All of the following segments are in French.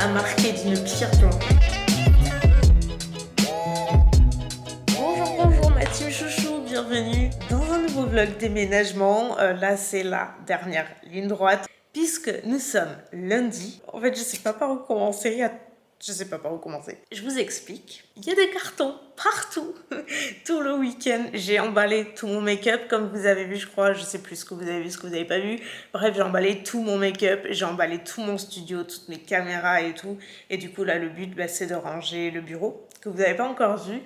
à marquer d'une pierre blanche. Bonjour ma team chouchou, bienvenue dans un nouveau vlog déménagement. Là c'est la dernière ligne droite puisque nous sommes lundi. En fait je sais pas par où commencer. Je vous explique. Il y a des cartons partout. Tout le week-end, j'ai emballé tout mon make-up. Comme vous avez vu, je crois, je sais plus ce que vous avez vu, ce que vous n'avez pas vu. Bref, j'ai emballé tout mon make-up. J'ai emballé tout mon studio, toutes mes caméras et tout. Et du coup, là, le but, c'est de ranger le bureau que vous n'avez pas encore vu.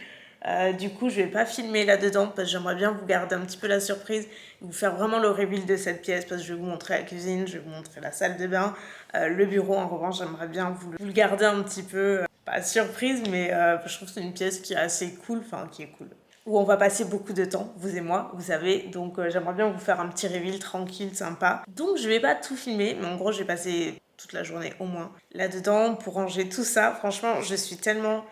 Du coup, je vais pas filmer là-dedans parce que j'aimerais bien vous garder un petit peu la surprise, vous faire vraiment le reveal de cette pièce parce que je vais vous montrer la cuisine, je vais vous montrer la salle de bain, le bureau. En revanche, j'aimerais bien vous le garder un petit peu, pas surprise, mais je trouve que c'est une pièce qui est assez cool, enfin qui est cool. Où on va passer beaucoup de temps, vous et moi, vous savez. Donc j'aimerais bien vous faire un petit reveal tranquille, sympa. Donc je vais pas tout filmer, mais en gros, je vais passer toute la journée au moins là-dedans pour ranger tout ça. Franchement, je suis tellement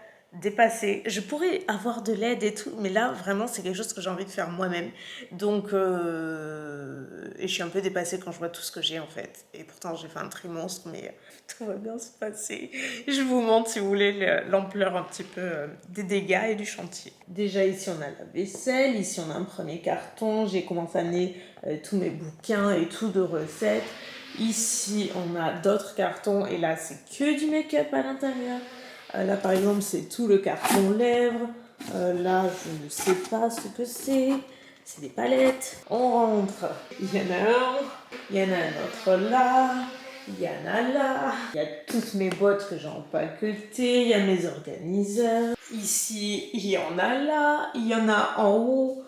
dépassée. Je pourrais avoir de l'aide et tout, mais là, vraiment, c'est quelque chose que j'ai envie de faire moi-même. Donc, et je suis un peu dépassée quand je vois tout ce que j'ai, en fait. Et pourtant, j'ai fait un tri monstre, mais tout va bien se passer. Je vous montre, si vous voulez, l'ampleur un petit peu des dégâts et du chantier. Déjà, ici, on a la vaisselle. Ici, on a un premier carton. J'ai commencé à amener tous mes bouquins et tout de recettes. Ici, on a d'autres cartons. Et là, c'est que du make-up à l'intérieur. Là, par exemple, c'est tout le carton lèvres. Là, je ne sais pas ce que c'est. C'est des palettes. On rentre. Il y en a un. Il y en a un autre là. Il y en a là. Il y a toutes mes boîtes que j'ai empaquetées. Il y a mes organiseurs. Ici, il y en a là. Il y en a en haut.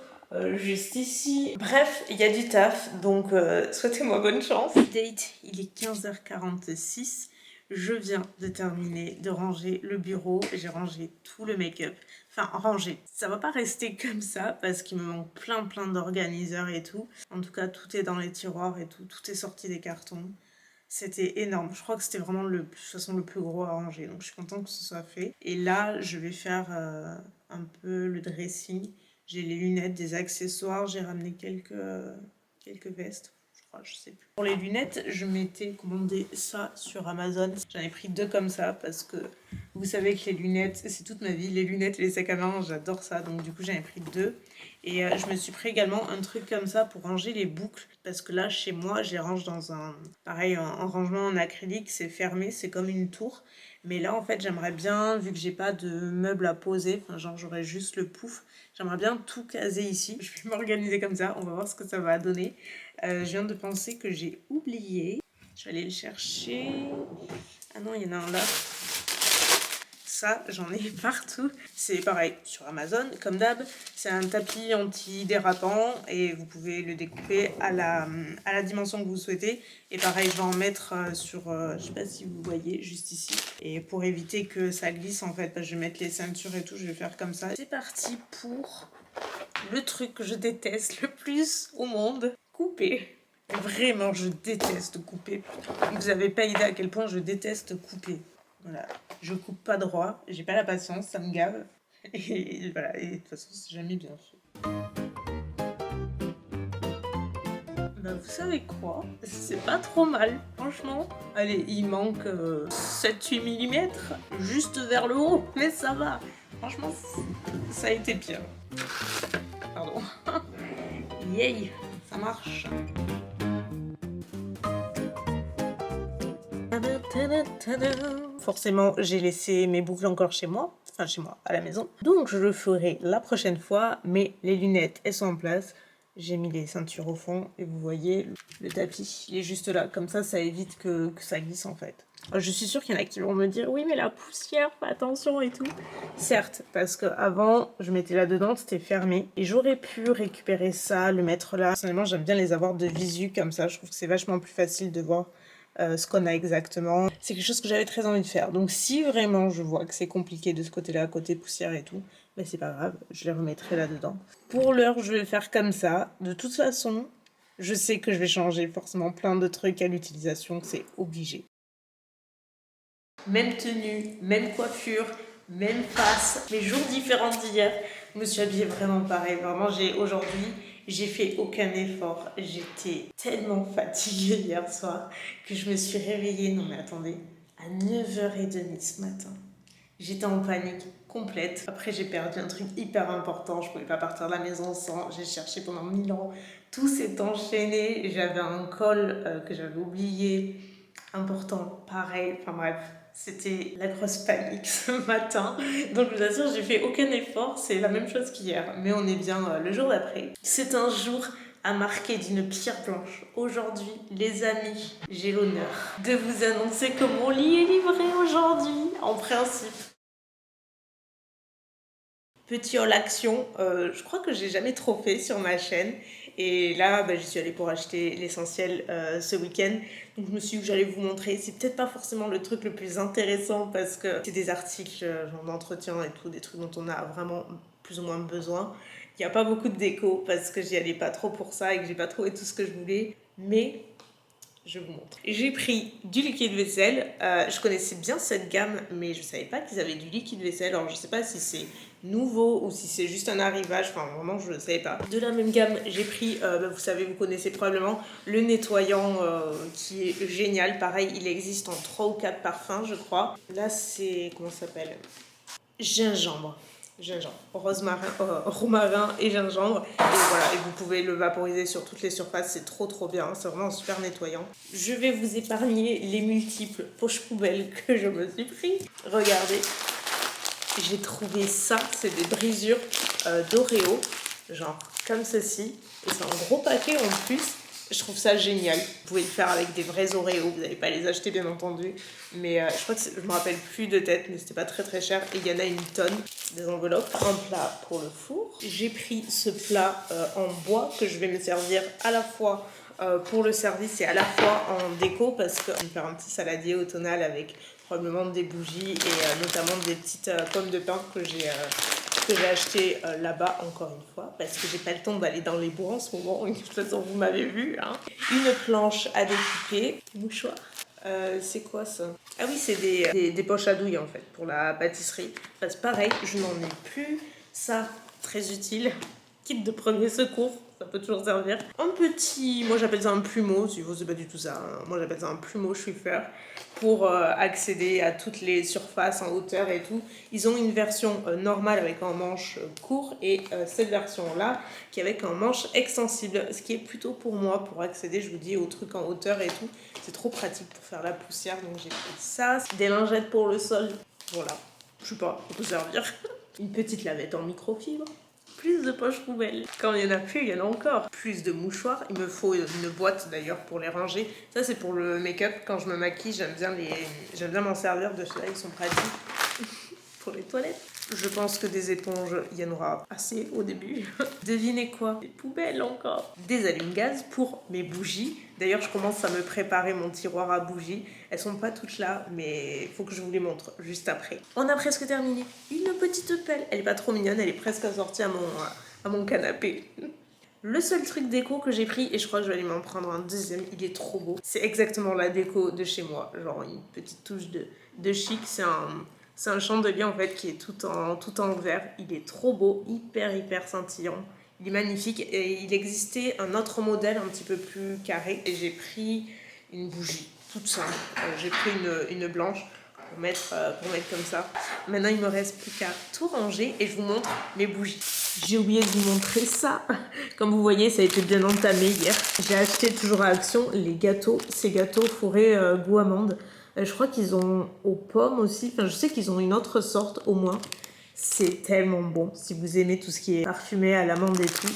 Juste ici. Bref, il y a du taf. Donc, souhaitez-moi bonne chance. Date, il est 15h46. Je viens de terminer de ranger le bureau. J'ai rangé tout le make-up. Enfin, rangé. Ça va pas rester comme ça parce qu'il me manque plein d'organiseurs et tout. En tout cas, tout est dans les tiroirs et tout. Tout est sorti des cartons. C'était énorme. Je crois que c'était vraiment de toute façon le plus gros à ranger. Donc, je suis contente que ce soit fait. Et là, je vais faire un peu le dressing. J'ai les lunettes, des accessoires. J'ai ramené quelques vestes. Je sais plus. Pour les lunettes, je m'étais commandé ça sur Amazon. J'en ai pris 2 comme ça parce que vous savez que les lunettes, c'est toute ma vie. Les lunettes et les sacs à main, j'adore ça. Donc du coup, j'en ai pris 2. Et je me suis pris également un truc comme ça pour ranger les boucles. Parce que là, chez moi, j'ai range dans un rangement en acrylique. C'est fermé, c'est comme une tour. Mais là, en fait, j'aimerais bien, vu que j'ai pas de meubles à poser, enfin, genre j'aurais juste le pouf, j'aimerais bien tout caser ici. Je vais m'organiser comme ça, on va voir ce que ça va donner. Je viens de penser que j'ai oublié. Je vais aller le chercher. Ah non, il y en a un là. Ça, j'en ai partout. C'est pareil, sur Amazon, comme d'hab. C'est un tapis anti-dérapant et vous pouvez le découper à la dimension que vous souhaitez. Et pareil, je vais en mettre sur, je sais pas si vous voyez, juste ici. Et pour éviter que ça glisse, en fait, je vais mettre les ceintures et tout, je vais faire comme ça. C'est parti pour le truc que je déteste le plus au monde, couper. Vraiment, je déteste couper. Vous n'avez pas idée à quel point je déteste couper. Voilà, je coupe pas droit, j'ai pas la patience, ça me gave. Et voilà, et de toute façon, c'est jamais bien fait. Bah, vous savez quoi? C'est pas trop mal, franchement. Allez, il manque 7-8 mm, juste vers le haut, mais ça va. Franchement, ça a été pire. Pardon. Yay, ça marche. Forcément, j'ai laissé mes boucles encore chez moi, enfin chez moi, à la maison. Donc je le ferai la prochaine fois, mais les lunettes, elles sont en place. J'ai mis les ceintures au fond et vous voyez, le tapis, il est juste là. Comme ça évite que ça glisse en fait. Je suis sûre qu'il y en a qui vont me dire, oui mais la poussière, fais attention et tout. Certes, parce qu'avant, je mettais là-dedans, c'était fermé. Et j'aurais pu récupérer ça, le mettre là. Personnellement, j'aime bien les avoir de visu comme ça. Je trouve que c'est vachement plus facile de voir ce qu'on a exactement. C'est quelque chose que j'avais très envie de faire. Donc si vraiment je vois que c'est compliqué de ce côté-là, côté poussière et tout, ben c'est pas grave, je les remettrai là-dedans. Pour l'heure, je vais faire comme ça. De toute façon, je sais que je vais changer forcément plein de trucs à l'utilisation, c'est obligé. Même tenue, même coiffure, même face, les jours différents d'hier. Je me suis habillée vraiment pareil. Vraiment, aujourd'hui, j'ai fait aucun effort. J'étais tellement fatiguée hier soir que je me suis réveillée. Non mais attendez, à 9h30 ce matin. J'étais en panique complète. Après, j'ai perdu un truc hyper important. Je pouvais pas partir de la maison sans. J'ai cherché pendant 1000 ans. Tout s'est enchaîné. J'avais un call que j'avais oublié. Important, pareil. Enfin bref, c'était la grosse panique ce matin. Donc je vous assure, j'ai fait aucun effort. C'est la même chose qu'hier. Mais on est bien le jour d'après. C'est un jour à marquer d'une pierre blanche. Aujourd'hui, les amis, j'ai l'honneur de vous annoncer que mon lit est livré aujourd'hui, en principe. Petit haul action, je crois que j'ai jamais trop fait sur ma chaîne. Et là, j'y suis allée pour acheter l'essentiel ce week-end. Donc je me suis dit que j'allais vous montrer. C'est peut-être pas forcément le truc le plus intéressant parce que c'est des articles genre d'entretien et tout, des trucs dont on a vraiment plus ou moins besoin. Il n'y a pas beaucoup de déco parce que j'y allais pas trop pour ça et que j'ai pas trouvé tout ce que je voulais. Mais je vous montre. J'ai pris du liquide vaisselle. Je connaissais bien cette gamme, mais je savais pas qu'ils avaient du liquide vaisselle. Alors je sais pas si c'est nouveau ou si c'est juste un arrivage. Enfin vraiment je ne savais pas. De la même gamme, j'ai pris, vous savez, vous connaissez probablement le nettoyant qui est génial. Pareil, il existe en 3 ou 4 parfums, je crois. Là c'est, comment ça s'appelle? Gingembre. Romarin et gingembre. Et voilà, et vous pouvez le vaporiser sur toutes les surfaces, c'est trop bien, c'est vraiment un super nettoyant. Je vais vous épargner les multiples poches poubelles que je me suis pris. Regardez, j'ai trouvé ça, c'est des brisures d'Oreo, genre comme ceci. Et c'est un gros paquet en plus. Je trouve ça génial. Vous pouvez le faire avec des vrais Oreos, vous n'allez pas les acheter bien entendu. Mais je crois que je me rappelle plus de tête, mais c'était pas très cher. Et il y en a une tonne, des enveloppes. Un plat pour le four. J'ai pris ce plat en bois que je vais me servir à la fois pour le service et à la fois en déco parce que je vais me faire un petit saladier automnal avec probablement des bougies et notamment des petites pommes de pin que j'ai acheté là-bas encore une fois parce que j'ai pas le temps d'aller dans les bois en ce moment. De toute façon vous m'avez vu hein. Une planche à découper, mouchoir. C'est quoi ça? Ah oui, c'est des poches à douille en fait pour la pâtisserie. Parce que pareil, je n'en ai plus. Ça, très utile. Kit de premier secours, ça peut toujours servir. Un petit, moi j'appelle ça un plumeau, si vous c'est pas du tout ça. Hein. Moi j'appelle ça un plumeau Swiffer pour accéder à toutes les surfaces en hauteur et tout. Ils ont une version normale avec un manche court et cette version-là qui est avec un manche extensible, ce qui est plutôt pour moi pour accéder, je vous dis, aux trucs en hauteur et tout. C'est trop pratique pour faire la poussière, donc j'ai pris ça. Des lingettes pour le sol, voilà. Je sais pas, ça peut servir. Une petite lavette en microfibre. Plus de poches poubelles. Quand il y en a plus, il y en a encore. Plus de mouchoirs. Il me faut une boîte d'ailleurs pour les ranger. Ça c'est pour le make-up. Quand je me maquille, j'aime bien m'en servir de ceux-là. Ils sont pratiques pour les toilettes. Je pense que des éponges, il y en aura assez au début. Devinez quoi? Des poubelles encore. Des allumes-gaz pour mes bougies. D'ailleurs, je commence à me préparer mon tiroir à bougies. Elles sont pas toutes là, mais il faut que je vous les montre juste après. On a presque terminé. Une petite pelle. Elle est pas trop mignonne, elle est presque assortie à mon canapé. Le seul truc déco que j'ai pris, et je crois que je vais aller m'en prendre un deuxième, il est trop beau. C'est exactement la déco de chez moi. Genre une petite touche de chic. C'est un chandelier en fait qui est tout en verre. Il est trop beau, hyper scintillant. Il est magnifique et il existait un autre modèle un petit peu plus carré. Et j'ai pris une bougie toute simple. J'ai pris une blanche pour mettre comme ça. Maintenant il me reste plus qu'à tout ranger et je vous montre mes bougies. J'ai oublié de vous montrer ça. Comme vous voyez, ça a été bien entamé hier. J'ai acheté toujours à Action les gâteaux. Ces gâteaux fourrés goût amande. Je crois qu'ils ont aux pommes aussi. Enfin, je sais qu'ils ont une autre sorte au moins. C'est tellement bon. Si vous aimez tout ce qui est parfumé à l'amande et tout,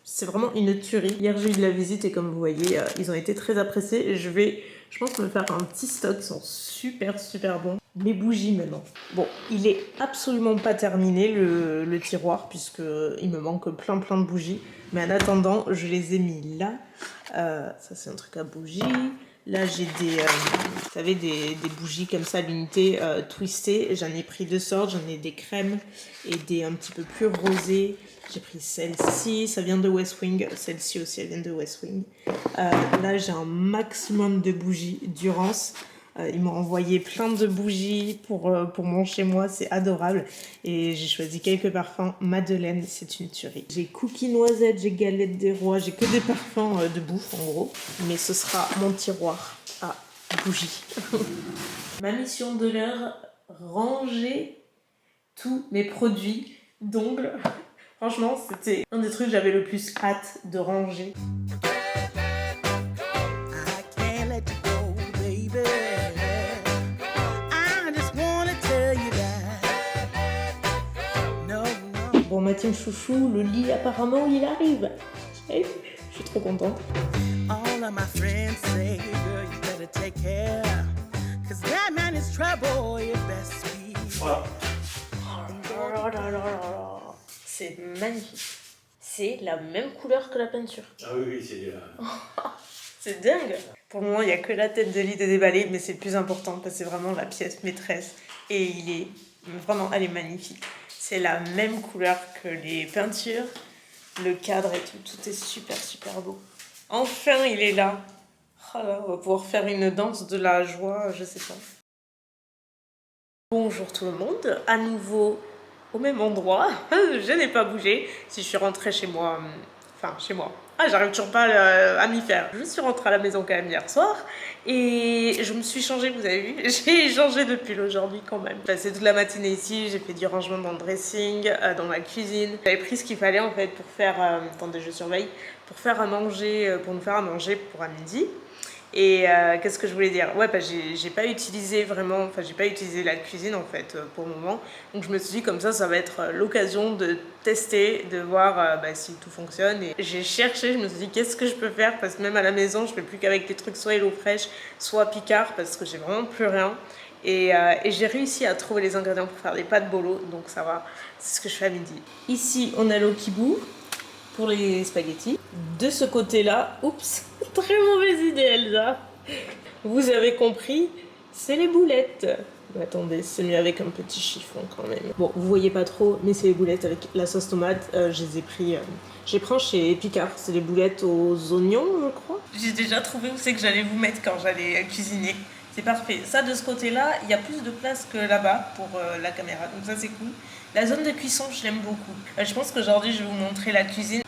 c'est vraiment une tuerie. Hier, j'ai eu de la visite et comme vous voyez, ils ont été très appréciés. Je pense me faire un petit stock. Ils sont super bons. Mes bougies maintenant. Bon, il est absolument pas terminé le tiroir puisqu'il me manque plein de bougies. Mais en attendant, je les ai mis là. Ça, c'est un truc à bougies. Là, j'ai vous savez, des bougies comme ça, l'unité twistée. J'en ai pris 2 sortes. J'en ai des crèmes et des un petit peu plus rosées. J'ai pris celle-ci. Ça vient de West Wing. Celle-ci aussi, elle vient de West Wing. Là, j'ai un maximum de bougies Durance. Ils m'ont envoyé plein de bougies pour mon chez moi, c'est adorable. Et j'ai choisi quelques parfums. Madeleine, c'est une tuerie. J'ai cookie noisette, j'ai galette des rois, j'ai que des parfums de bouffe en gros. Mais ce sera mon tiroir à bougies. Ma mission de l'heure, ranger tous mes produits d'ongles. Franchement, c'était un des trucs que j'avais le plus hâte de ranger. Bon, ma team chouchou, le lit apparemment il arrive. Et je suis trop contente. All of my friends say, girl, you better take care, 'cause that man is trouble, you best be. Voilà. Oh là là là là. C'est magnifique. C'est la même couleur que la peinture. Ah oui, c'est... C'est dingue. Pour le moment, il n'y a que la tête de lit de déballer, mais c'est le plus important parce que c'est vraiment la pièce maîtresse. Et il est vraiment, elle est magnifique. C'est la même couleur que les peintures, le cadre et tout. Tout est super, super beau. Enfin, il est là. Oh là, on va pouvoir faire une danse de la joie, je sais pas. Bonjour tout le monde, à nouveau au même endroit. Je n'ai pas bougé. Si je suis rentrée chez moi, chez moi. Ah, j'arrive toujours pas à m'y faire. Je suis rentrée à la maison quand même hier soir et je me suis changée, vous avez vu. J'ai changé de pull aujourd'hui quand même. J'ai passé toute la matinée ici, j'ai fait du rangement dans le dressing, dans ma cuisine. J'avais pris ce qu'il fallait en fait pour faire, attendez je surveille, pour faire à manger, pour nous faire à manger pour à midi. Et qu'est-ce que je voulais dire? Ouais, bah, j'ai pas utilisé vraiment, j'ai pas utilisé la cuisine en fait pour le moment. Donc je me suis dit comme ça va être l'occasion de tester, de voir si tout fonctionne. Et j'ai cherché, je me suis dit qu'est-ce que je peux faire parce que même à la maison, je fais plus qu'avec des trucs soit HelloFresh, soit Picard parce que j'ai vraiment plus rien. Et j'ai réussi à trouver les ingrédients pour faire des pâtes bolo, donc ça va, c'est ce que je fais à midi. Ici, on a l'Okibou pour les spaghettis. De ce côté-là, oups, très mauvaise idée Elsa. Vous avez compris, c'est les boulettes. Mais attendez, c'est mieux avec un petit chiffon quand même. Bon, vous voyez pas trop, mais c'est les boulettes avec la sauce tomate. Je les ai pris, j'ai pris chez Picard. C'est les boulettes aux oignons, je crois. J'ai déjà trouvé où c'est que j'allais vous mettre quand j'allais cuisiner. C'est parfait. Ça, de ce côté-là, il y a plus de place que là-bas pour la caméra. Donc ça, c'est cool. La zone de cuisson, je l'aime beaucoup. Je pense qu'aujourd'hui, je vais vous montrer la cuisine.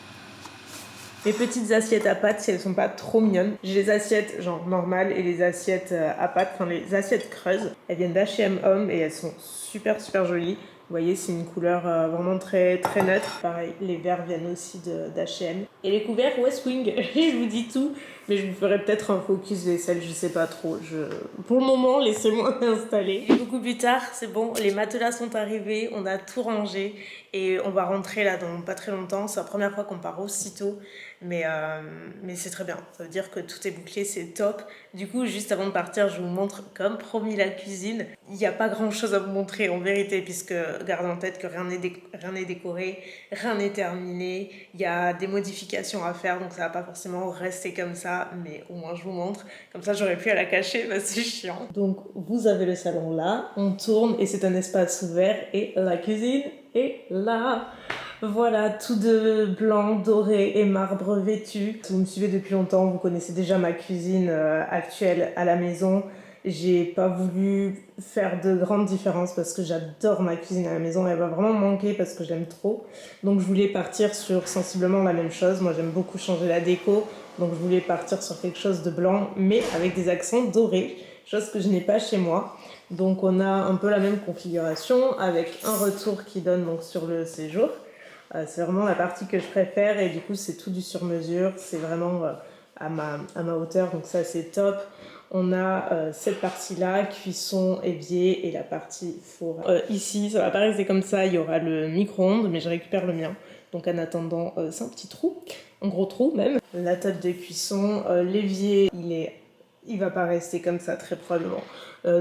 Les petites assiettes à pâtes, si elles sont pas trop mignonnes. J'ai les assiettes genre normales et les assiettes à pâtes, les assiettes creuses. Elles viennent d'H&M Home et elles sont super super jolies. Vous voyez, c'est une couleur vraiment très très neutre. Pareil, les verres viennent aussi d'H&M. Et les couverts West Wing, je vous dis tout. Mais je vous ferai peut-être un focus vaisselle, je sais pas trop. Pour le moment, laissez-moi m'installer. Et beaucoup plus tard, c'est bon, les matelas sont arrivés, on a tout rangé. Et on va rentrer là dans pas très longtemps. C'est la première fois qu'on part aussitôt. Mais c'est très bien. Ça veut dire que tout est bouclé, c'est top. Du coup, juste avant de partir, je vous montre, comme promis, la cuisine. Il n'y a pas grand-chose à vous montrer en vérité, puisque gardez en tête que rien n'est décoré, rien n'est terminé. Il y a des modifications à faire, donc ça va pas forcément rester comme ça. Mais au moins, je vous montre. Comme ça, j'aurais pu à la cacher, mais c'est chiant. Donc, vous avez le salon là. On tourne et c'est un espace ouvert. Et la cuisine est là. Voilà, tout de blanc, doré et marbre vêtu. Si vous me suivez depuis longtemps, vous connaissez déjà ma cuisine actuelle à la maison. J'ai pas voulu faire de grandes différences parce que j'adore ma cuisine à la maison. Elle va vraiment manquer parce que je l'aime trop. Donc je voulais partir sur sensiblement la même chose. Moi j'aime beaucoup changer la déco. Donc je voulais partir sur quelque chose de blanc mais avec des accents dorés. Chose que je n'ai pas chez moi. Donc on a un peu la même configuration avec un retour qui donne donc sur le séjour. C'est vraiment la partie que je préfère et du coup c'est tout du sur-mesure, c'est vraiment à ma hauteur, donc ça c'est top. On a cette partie-là, cuisson, évier et la partie four. Ici, ça va pas rester comme ça, il y aura le micro-ondes, mais je récupère le mien. Donc en attendant, c'est un petit trou, un gros trou même. La table de cuisson, l'évier, il va pas rester comme ça très probablement.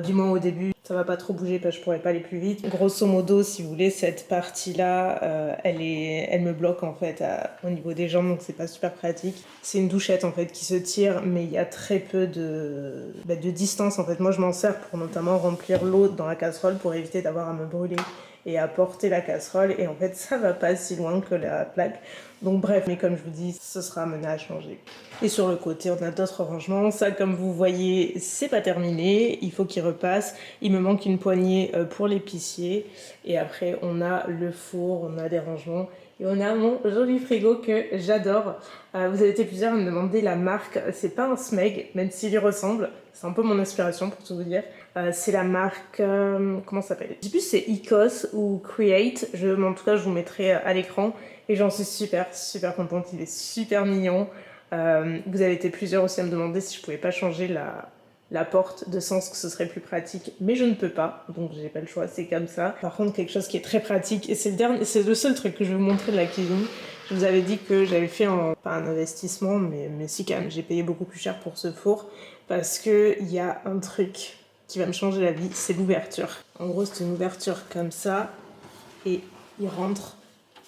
Du moins au début, ça va pas trop bouger parce que je pourrais pas aller plus vite. Grosso modo, si vous voulez, cette partie-là, elle me bloque en fait au niveau des jambes, donc c'est pas super pratique. C'est une douchette en fait qui se tire, mais il y a très peu de distance en fait. Moi, je m'en sers pour notamment remplir l'eau dans la casserole pour éviter d'avoir à me brûler et à porter la casserole. Et en fait, ça va pas si loin que la plaque. Donc bref, mais comme je vous dis, ce sera amené à changer. Et sur le côté, on a d'autres rangements. Ça, comme vous voyez, c'est pas terminé. Il faut qu'il repasse. Il me manque une poignée pour l'épicier. Et après, on a le four, on a des rangements. Et on a mon joli frigo que j'adore. Vous avez été plusieurs à me demander la marque. C'est pas un Smeg, même s'il y ressemble. C'est un peu mon inspiration pour tout vous dire. C'est la marque... comment ça s'appelle? Je sais plus si c'est Ecos ou Create. En tout cas, je vous mettrai à l'écran. Et j'en suis super contente. Il est super mignon. Vous avez été plusieurs aussi à me demander si je pouvais pas changer la porte, de sens que ce serait plus pratique, mais je ne peux pas, donc j'ai pas le choix, c'est comme ça. Par contre, quelque chose qui est très pratique, et c'est le seul truc que je vais vous montrer de la cuisine. Je vous avais dit que j'avais fait pas un investissement, mais si quand même, j'ai payé beaucoup plus cher pour ce four, parce que il y a un truc qui va me changer la vie, c'est l'ouverture. En gros, c'est une ouverture comme ça, et il rentre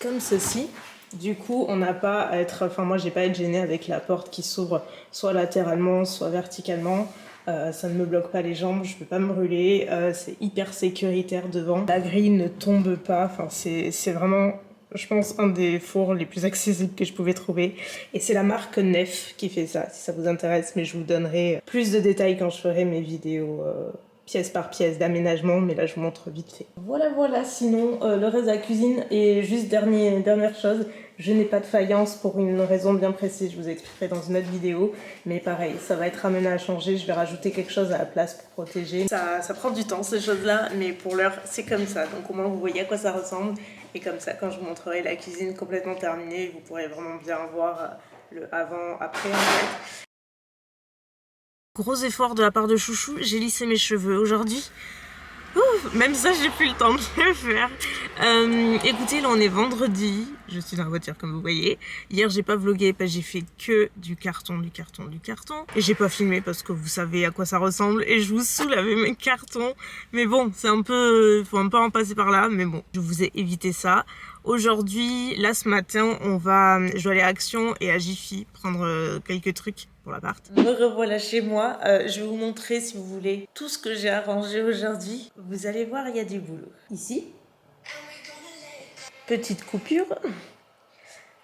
comme ceci. Du coup, on n'a pas à être... Enfin, moi, j'ai pas à être gênée avec la porte qui s'ouvre soit latéralement, soit verticalement. Ça ne me bloque pas les jambes, je peux pas me brûler. C'est hyper sécuritaire devant. La grille ne tombe pas. Enfin, c'est vraiment, je pense, un des fours les plus accessibles que je pouvais trouver. Et c'est la marque Nef qui fait ça, si ça vous intéresse. Mais je vous donnerai plus de détails quand je ferai mes vidéos... pièce par pièce d'aménagement, mais là je vous montre vite fait. Voilà, sinon le reste de la cuisine. Et juste dernière chose, je n'ai pas de faïence pour une raison bien précise, je vous expliquerai dans une autre vidéo, mais pareil, ça va être amené à changer, je vais rajouter quelque chose à la place pour protéger. Ça prend du temps ces choses-là, mais pour l'heure c'est comme ça, donc au moins vous voyez à quoi ça ressemble, et comme ça quand je vous montrerai la cuisine complètement terminée, vous pourrez vraiment bien voir le avant-après en fait. Gros effort de la part de Chouchou, j'ai lissé mes cheveux aujourd'hui. Ouh, même ça, j'ai plus le temps de le faire. Écoutez, là on est vendredi. Je suis dans la voiture comme vous voyez. Hier j'ai pas vlogué parce que j'ai fait que du carton. Et j'ai pas filmé parce que vous savez à quoi ça ressemble. Et je vous saoule avec mes cartons. Mais bon, c'est un peu... faut un peu en passer par là. Mais bon, je vous ai évité ça. Aujourd'hui, là ce matin, je dois aller à Action et à Jiffy prendre quelques trucs pour l'appart. Me revoilà chez moi. Je vais vous montrer si vous voulez tout ce que j'ai arrangé aujourd'hui. Vous allez voir, il y a du boulot. Ici, petite coupure.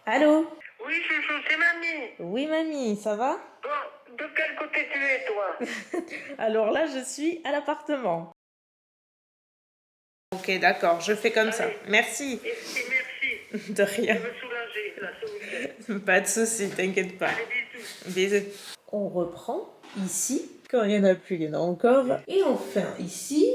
Allô? Oui, chouchou, c'est mamie. Oui, mamie, ça va? Bon, de quel côté tu es, toi? Alors là, je suis à l'appartement. Ok, d'accord, je fais comme ça. Merci. Et merci. De rien. Je veux soulager là, ce week-end. Pas de soucis, t'inquiète pas. Allez, bisous. Bisous. On reprend ici. Quand il n'y en a plus, il y en a encore. Et enfin ici.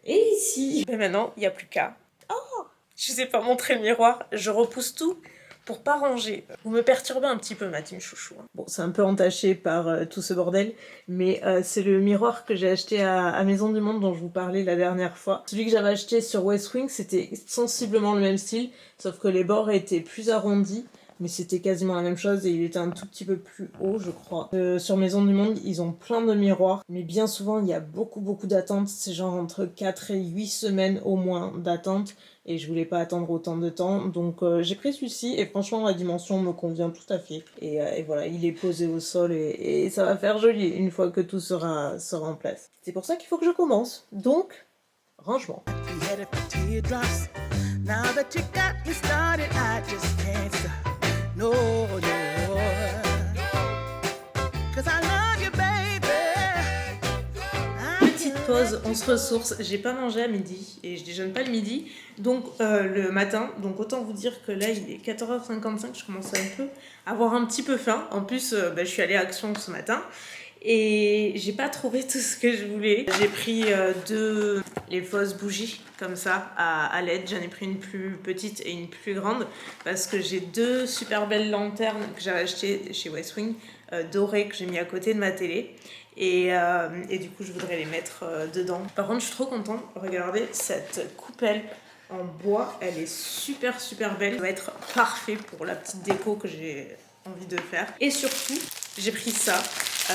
Et ici. Mais maintenant, il n'y a plus qu'à. Oh, je ne sais pas montrer le miroir. Je repousse tout pour pas ranger. Vous me perturbez un petit peu, ma team chouchou. Bon, c'est un peu entaché par tout ce bordel, mais c'est le miroir que j'ai acheté à Maison du Monde dont je vous parlais la dernière fois. Celui que j'avais acheté sur West Wing, c'était sensiblement le même style, sauf que les bords étaient plus arrondis, mais c'était quasiment la même chose et il était un tout petit peu plus haut, je crois. Sur Maison du Monde, ils ont plein de miroirs, mais bien souvent, il y a beaucoup d'attentes. C'est genre entre 4 et 8 semaines au moins d'attente. Et je voulais pas attendre autant de temps, donc j'ai pris celui-ci et franchement la dimension me convient tout à fait. Et voilà, il est posé au sol et ça va faire joli une fois que tout sera en place. C'est pour ça qu'il faut que je commence, donc rangement. Pause, on se ressource. J'ai pas mangé à midi et je déjeune pas le midi, donc le matin. Donc autant vous dire que là il est 14h55, je commence un peu à avoir un petit peu faim. En plus, je suis allée à Action ce matin et j'ai pas trouvé tout ce que je voulais. J'ai pris les fausses bougies comme ça à LED. J'en ai pris une plus petite et une plus grande parce que j'ai deux super belles lanternes que j'avais achetées chez West Wing, dorées, que j'ai mis à côté de ma télé. Et du coup je voudrais les mettre dedans. Par contre je suis trop contente, regardez cette coupelle en bois, elle est super belle. Ça va être parfait pour la petite déco que j'ai envie de faire. Et surtout j'ai pris ça.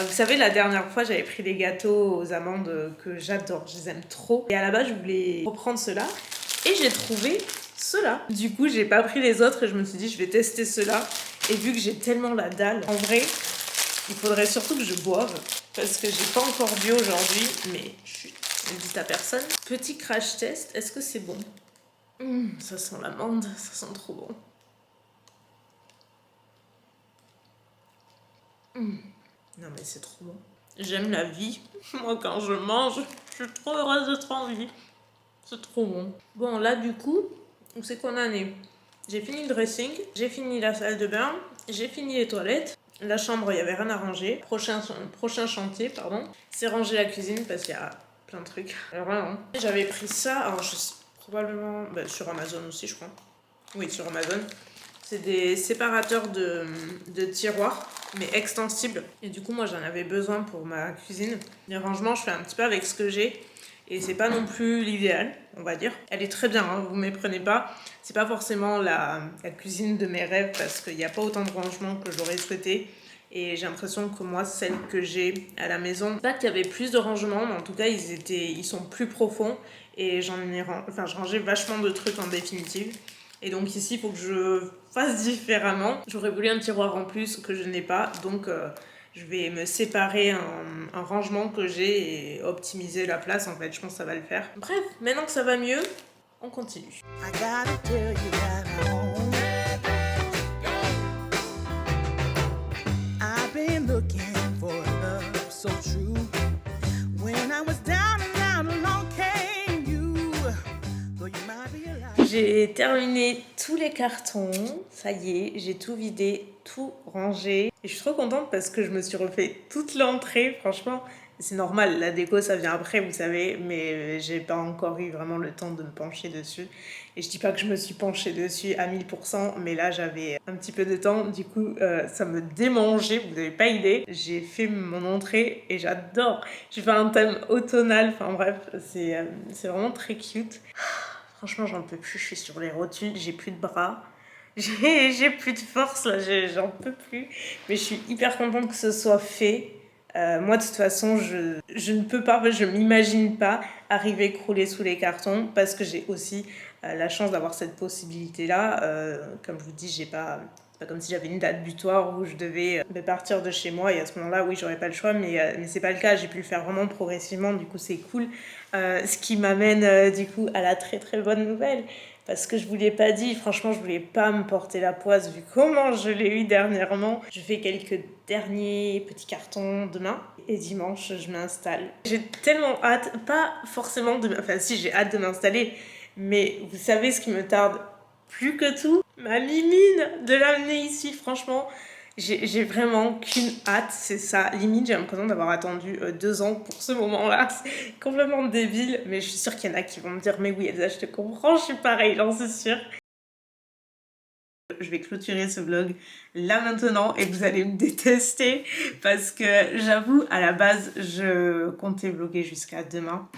Vous savez, la dernière fois j'avais pris des gâteaux aux amandes que j'adore, je les aime trop. Et à la base je voulais reprendre ceux-là et j'ai trouvé ceux-là. Du coup j'ai pas pris les autres et je me suis dit je vais tester ceux-là. Et vu que j'ai tellement la dalle, en vrai il faudrait surtout que je boive. Parce que j'ai pas encore bu aujourd'hui, mais chut, ne le dites à personne. Petit crash test, est-ce que c'est bon? Ça sent l'amande, ça sent trop bon. Non mais c'est trop bon. J'aime la vie. Moi quand je mange, je suis trop heureuse d'être en vie. C'est trop bon. Bon là du coup, où c'est qu'on en est? J'ai fini le dressing, j'ai fini la salle de bain, j'ai fini les toilettes. La chambre, il n'y avait rien à ranger. Prochain chantier, pardon. C'est ranger la cuisine parce qu'il y a plein de trucs. Vraiment. J'avais pris ça, alors je sais, probablement sur Amazon aussi, je crois. Oui, sur Amazon. C'est des séparateurs de tiroirs, mais extensibles. Et du coup, moi, j'en avais besoin pour ma cuisine. Les rangements, je fais un petit peu avec ce que j'ai. Et c'est pas non plus l'idéal, on va dire. Elle est très bien, hein, vous méprenez pas. C'est pas forcément la cuisine de mes rêves parce qu'il n'y a pas autant de rangements que j'aurais souhaité. Et j'ai l'impression que moi, celle que j'ai à la maison, pas qu'il y avait plus de rangements, mais en tout cas, ils sont plus profonds. Et je rangeais vachement de trucs en définitive. Et donc ici, il faut que je fasse différemment. J'aurais voulu un tiroir en plus que je n'ai pas. Donc je vais me séparer un rangement que j'ai et optimiser la place. En fait, je pense que ça va le faire. Bref, maintenant que ça va mieux, on continue. I gotta tell you that I've been looking for love so true. When I was down and out along came you. Though you might be alive. J'ai terminé tous les cartons, ça y est, j'ai tout vidé, tout rangé. Et je suis trop contente parce que je me suis refait toute l'entrée, franchement. C'est normal, la déco ça vient après, vous savez, mais j'ai pas encore eu vraiment le temps de me pencher dessus. Et je dis pas que je me suis penchée dessus à 1000%, mais là j'avais un petit peu de temps, du coup ça me démangeait, vous avez pas idée. J'ai fait mon entrée et j'adore. J'ai fait un thème automnal, enfin bref, c'est vraiment très cute. Franchement, j'en peux plus, je suis sur les rotules, j'ai plus de bras. J'ai plus de force là, j'en peux plus. Mais je suis hyper contente que ce soit fait. Moi, de toute façon, je ne peux pas, je m'imagine pas arriver crouler sous les cartons parce que j'ai aussi la chance d'avoir cette possibilité-là. Comme je vous dis, c'est pas comme si j'avais une date butoir où je devais partir de chez moi et à ce moment-là, oui, j'aurais pas le choix, mais c'est pas le cas. J'ai pu le faire vraiment progressivement, du coup, c'est cool. Ce qui m'amène du coup à la très très bonne nouvelle. Parce que je vous l'ai pas dit, franchement, je voulais pas me porter la poisse vu comment je l'ai eu dernièrement. Je fais quelques derniers petits cartons demain et dimanche, je m'installe. J'ai tellement hâte, pas forcément enfin si, j'ai hâte de m'installer, mais vous savez ce qui me tarde plus que tout, ma mimine, de l'amener ici, franchement. J'ai vraiment qu'une hâte, c'est ça. Limite, j'ai l'impression d'avoir attendu 2 ans pour ce moment-là. C'est complètement débile, mais je suis sûre qu'il y en a qui vont me dire « Mais oui, Elsa, je te comprends, je suis pareil, j'en suis sûre. » Je vais clôturer ce vlog là maintenant et vous allez me détester parce que j'avoue, à la base, je comptais vlogger jusqu'à demain.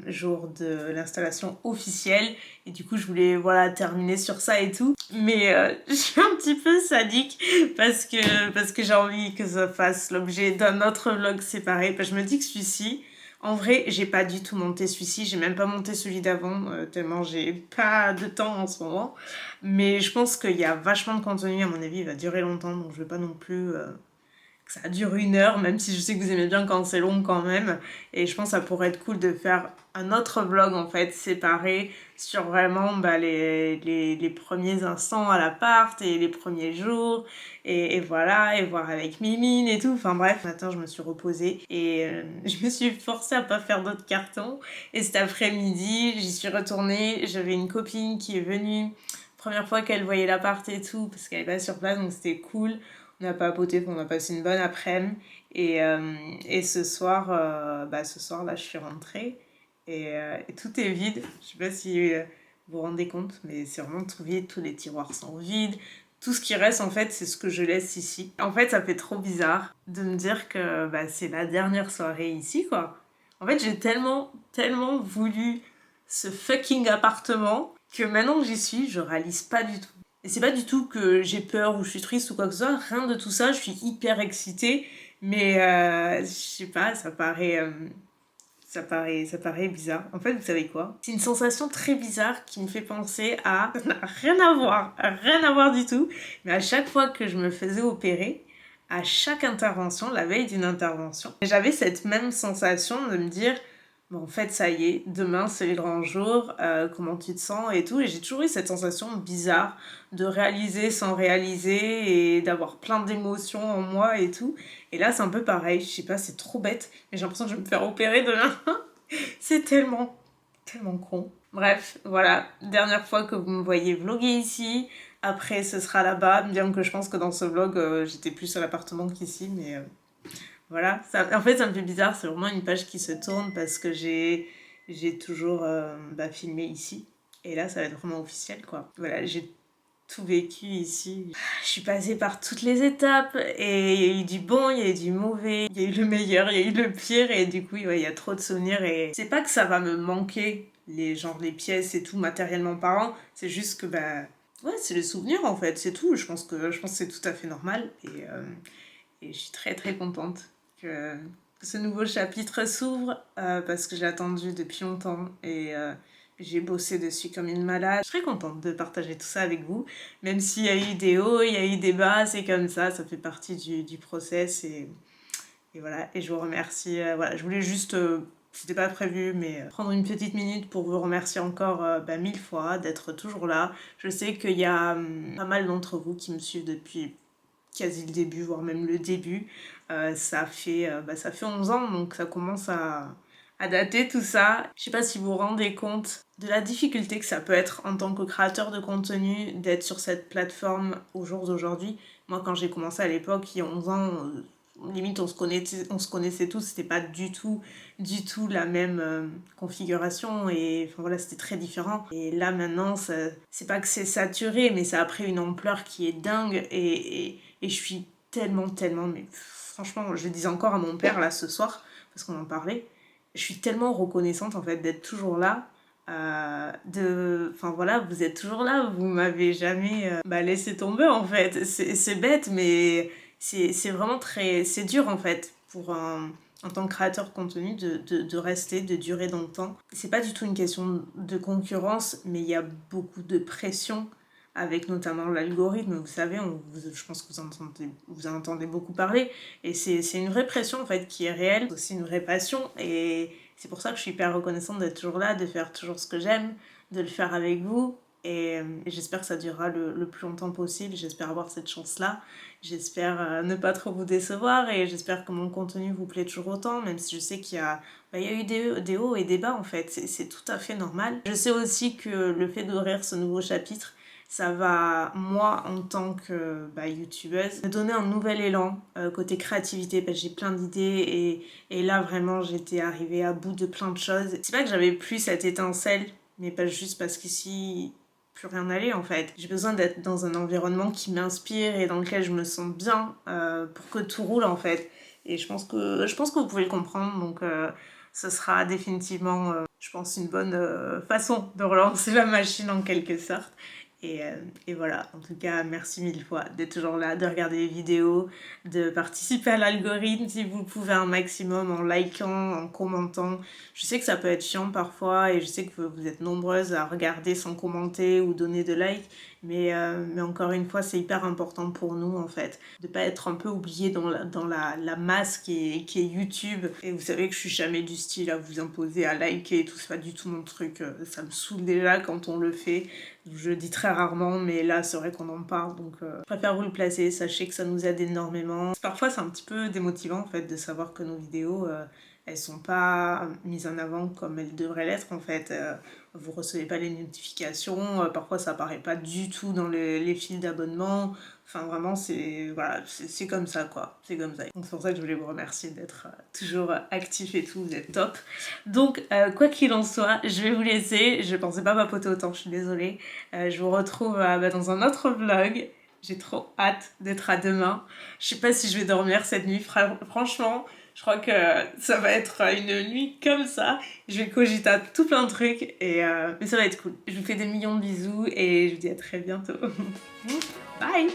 Jour de l'installation officielle et du coup je voulais terminer sur ça et tout, mais je suis un petit peu sadique parce que j'ai envie que ça fasse l'objet d'un autre vlog séparé. Je me dis que celui-ci, en vrai, j'ai pas du tout monté celui-ci, j'ai même pas monté celui d'avant tellement j'ai pas de temps en ce moment, mais je pense qu'il y a vachement de contenu, à mon avis il va durer longtemps, donc je vais pas non plus ça dure 1 heure, même si je sais que vous aimez bien quand c'est long quand même. Et je pense que ça pourrait être cool de faire un autre vlog en fait séparé sur vraiment les premiers instants à l'appart et les premiers jours. Et voilà, et voir avec Mimine et tout. Enfin bref, matin je me suis reposée et je me suis forcée à pas faire d'autres cartons. Et cet après-midi, j'y suis retournée. J'avais une copine qui est venue. Première fois qu'elle voyait l'appart et tout, parce qu'elle est pas sur place, donc c'était cool. On a papoté, on a passé une bonne après-midi et ce soir là je suis rentrée et tout est vide. Je sais pas si vous vous rendez compte, mais c'est vraiment tout vide, tous les tiroirs sont vides, tout ce qui reste en fait c'est ce que je laisse ici. En fait ça fait trop bizarre de me dire que c'est la dernière soirée ici quoi. En fait j'ai tellement voulu ce fucking appartement que maintenant que j'y suis je réalise pas du tout. Et c'est pas du tout que j'ai peur ou je suis triste ou quoi que ce soit, rien de tout ça, je suis hyper excitée, mais je sais pas, ça paraît bizarre. En fait, vous savez quoi? C'est une sensation très bizarre qui me fait penser à... Ça n'a rien à voir du tout, mais à chaque fois que je me faisais opérer, à chaque intervention, la veille d'une intervention, j'avais cette même sensation de me dire... Bon, en fait, ça y est, demain c'est le grand jour, comment tu te sens et tout. Et j'ai toujours eu cette sensation bizarre de réaliser sans réaliser et d'avoir plein d'émotions en moi et tout. Et là, c'est un peu pareil, je sais pas, c'est trop bête, mais j'ai l'impression que je vais me faire opérer demain. C'est tellement con. Bref, voilà, dernière fois que vous me voyez vlogger ici. Après, ce sera là-bas, bien que je pense que dans ce vlog, j'étais plus à l'appartement qu'ici, mais voilà. Ça, en fait, ça me fait bizarre, c'est vraiment une page qui se tourne parce que j'ai toujours filmé ici. Et là, ça va être vraiment officiel, quoi. Voilà, j'ai tout vécu ici. Je suis passée par toutes les étapes et il y a eu du bon, il y a eu du mauvais, il y a eu le meilleur, il y a eu le pire et du coup, ouais, il y a trop de souvenirs et c'est pas que ça va me manquer, les pièces et tout, matériellement parlant, c'est juste que, ouais, c'est les souvenirs en fait, c'est tout. Je pense que c'est tout à fait normal et je suis très très contente que ce nouveau chapitre s'ouvre parce que j'ai attendu depuis longtemps et j'ai bossé dessus comme une malade. Je suis très contente de partager tout ça avec vous, même s'il y a eu des hauts, il y a eu des bas, c'est comme ça fait partie du process et voilà. Et je vous remercie. Voilà, je voulais juste, c'était pas prévu, mais prendre une petite minute pour vous remercier encore 1000 fois d'être toujours là. Je sais qu'il y a pas mal d'entre vous qui me suivent depuis quasi le début, voire même le début. Ça fait 11 ans, donc ça commence à dater tout ça. Je sais pas si vous vous rendez compte de la difficulté que ça peut être en tant que créateur de contenu d'être sur cette plateforme au jour d'aujourd'hui. Moi, quand j'ai commencé à l'époque, il y a 11 ans, limite on se connaissait tous, c'était pas du tout la même configuration et enfin voilà, c'était très différent. Et là maintenant, c'est pas que c'est saturé, mais ça a pris une ampleur qui est dingue et je suis tellement, mais franchement, je le disais encore à mon père là ce soir, parce qu'on en parlait, je suis tellement reconnaissante en fait d'être toujours là. Enfin voilà, vous êtes toujours là, vous m'avez jamais laissé tomber en fait. C'est bête, mais c'est vraiment c'est dur en fait pour en tant que créateur de contenu de rester, de durer dans le temps. C'est pas du tout une question de concurrence, mais il y a beaucoup de pression avec notamment l'algorithme, vous savez, je pense que vous en entendez beaucoup parler, et c'est une vraie pression en fait qui est réelle, c'est aussi une vraie passion, et c'est pour ça que je suis hyper reconnaissante d'être toujours là, de faire toujours ce que j'aime, de le faire avec vous, et j'espère que ça durera le plus longtemps possible, j'espère avoir cette chance-là, j'espère ne pas trop vous décevoir, et j'espère que mon contenu vous plaît toujours autant, même si je sais qu'il y a eu des hauts et des bas en fait, c'est tout à fait normal. Je sais aussi que le fait d'ouvrir ce nouveau chapitre, ça va, moi, en tant que youtubeuse, me donner un nouvel élan côté créativité, parce que j'ai plein d'idées et là, vraiment, j'étais arrivée à bout de plein de choses. C'est pas que j'avais plus cette étincelle, mais pas juste parce qu'ici, plus rien n'allait en fait. J'ai besoin d'être dans un environnement qui m'inspire et dans lequel je me sens bien pour que tout roule en fait. Et je pense que vous pouvez le comprendre, donc ce sera définitivement, je pense, une bonne façon de relancer la machine en quelque sorte. Et voilà, en tout cas, merci 1000 fois d'être toujours là, de regarder les vidéos, de participer à l'algorithme si vous le pouvez un maximum en likant, en commentant. Je sais que ça peut être chiant parfois et je sais que vous êtes nombreuses à regarder sans commenter ou donner de likes, mais encore une fois, c'est hyper important pour nous en fait, de pas être un peu oublié dans la masse qui est YouTube. Et vous savez que je suis jamais du style à vous imposer à liker et tout, c'est pas du tout mon truc, ça me saoule déjà quand on le fait. Je le dis très rarement, mais là c'est vrai qu'on en parle, donc je préfère vous le placer, sachez que ça nous aide énormément. Parfois c'est un petit peu démotivant en fait de savoir que nos vidéos elles sont pas mises en avant comme elles devraient l'être en fait. Vous recevez pas les notifications, parfois ça apparaît pas du tout dans les fils d'abonnement. Enfin vraiment voilà, c'est comme ça quoi, c'est comme ça. Donc c'est pour ça que je voulais vous remercier d'être toujours actif et tout, vous êtes top. Donc quoi qu'il en soit, je vais vous laisser, je pensais pas papoter autant, je suis désolée. Je vous retrouve dans un autre vlog. J'ai trop hâte d'être à demain. Je sais pas si je vais dormir cette nuit, franchement. Je crois que ça va être une nuit comme ça. Je vais cogiter à tout plein de trucs, mais ça va être cool. Je vous fais des millions de bisous et je vous dis à très bientôt. Bye!